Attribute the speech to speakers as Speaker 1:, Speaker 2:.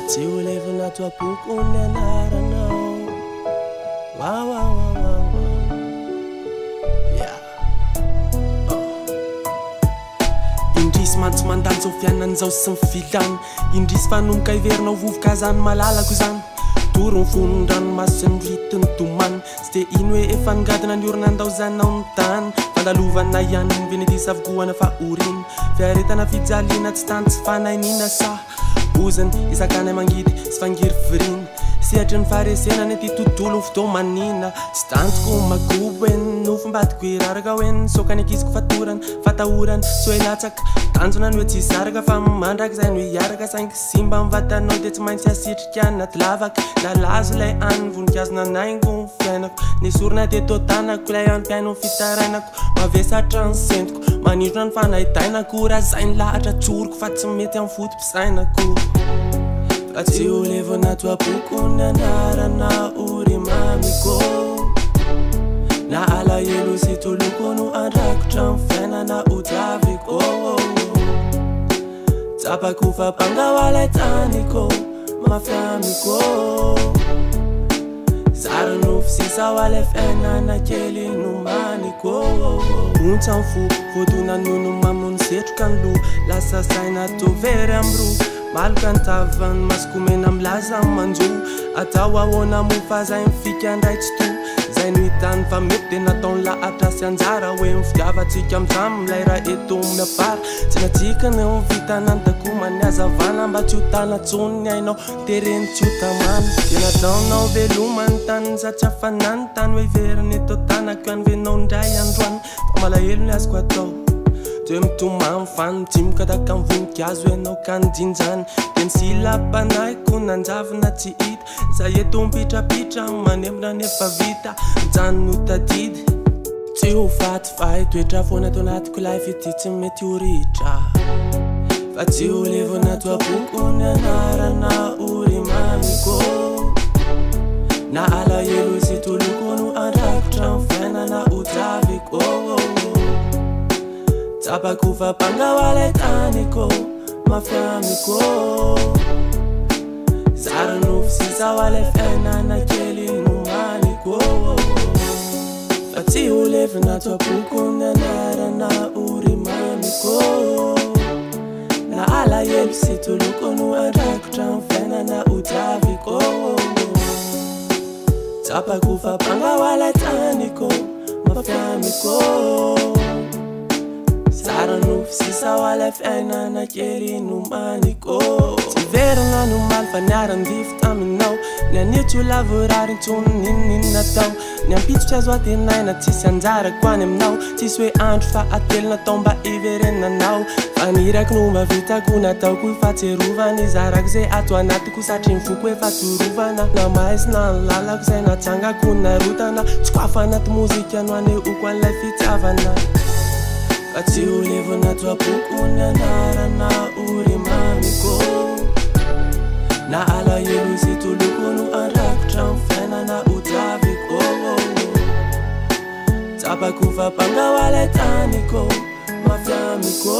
Speaker 1: tsy ho levina toapoko ny anaranao. Indrisy mantsy mandany zao fiainan'izao sy mifilany, indrisy fanomboka iverinao vovoka zany malalako zany. Toro ny fonony ranomasy sy ny vitiny domany, tsy de ino hoe efa nigadina ny orona andao zanao ny tany. Fandalovana ihany ny venedisa avokohana fa oriny, fiaretana fijaliana tsy tany tsy fanainina sa bozany isakany mangidy sy fangiry viriny. Sehatry ny faharesenany ty tontolo fotoa manina, tsy tantoko magobo en nofombatiko iraraka hoen sokany akiziko fatorany fatahorany sy hoe latsaka tanjona ny hoe tsy zaraka fa mandraka zay no hiaraka saingy simba mivatanao de tsy maintsy asitrika anaty lavaka. Lalazo lay any voninkazo nanaingo ny fiainako, nisorona de totanako lay anpiaino ny fitarainako. Mavesatra ny sentiko manindrona ny fanahitainako, raha zay ny lahatra tsoroko fa tsy mety amin'ny fotom-pisainako. Fa tsy ho levina toapoko ny anarana ory mamiko, na alahelo sy toloko no andrakotra ny fiainana hojaviko. Tsapako fa pangao alay taniko mafiamiko, zara nofo sisa ho alay fiainana kely no maniko. Ontsa ny fo vodona nono mamony setroka ny lo, lasa saina tovery amro maloka ny tavany masoko mena milaza manjo. Atao ahoana mofa zay mifika ndray tsy to, zay no hitany fa mety de nataony lahatra sy anjara hoe mifitiavatsika amizamy milay raha eto miafara. Tsy natsika ny vita nantako maniazavana mba tsy ho tanatsony ny ainao tereny tsy ho tamana. De nataonao velomany tany zatsy hafanany tany hoe iveriny eto tanako any venao ndray androany. Fa malahelo ny azoko atao de mitomamy fany timoka taka ny voninkazo enao ka nydinjany. De ny silapanayko nanjavina tsy hita, zay eto mipitrapitra manembona nefa vita mijany no tadidy. Tsy ho fatifahy toetra foana to anatiko life ity tsy mety ho ritra. Fa tsy ho levina toapoko ny anarana ory mamiko, na alahelo sy toloko no andrakotra ny fiainana hojaviko. Tsapako fa pangao alay taniko mafiamiko, zara nofo sisa ho alay fiainana kely no maniko. Fa tsy ho levina toapoko ny anarana ory mamiko, na alahelo sy toloko no andrakotra ny fiainana hojaviko. Tsapako fa pangao alay taniko mafiamiko, zara nofo sisa ho alay fiainana kely no maniko. Tsy verina no maly fa niaran-difo taminao, ny anitsy ho lavorary ntsony ninonino natao. Ny ampitsotra azo atenaina tsisy anjarako any aminao, tsisy hoe andro fa atelo natao mba iverenanao. Fa nirako no mba vitako nataoko fahatserovana, izarako zay ato anatiko satria mivoko hoe fatorovana. Na mahay sy na lalako zay natsangako narotana, tsy koafa anaty mozika no anehoako an'ilay fitiavana. Fa tsy ho levina toapoko ny anarana ory mamiko, na alahelo sy toloko no andrakotra ny fiainana hojaviko. Tsapako fa pangao alay taniko mafiamiko,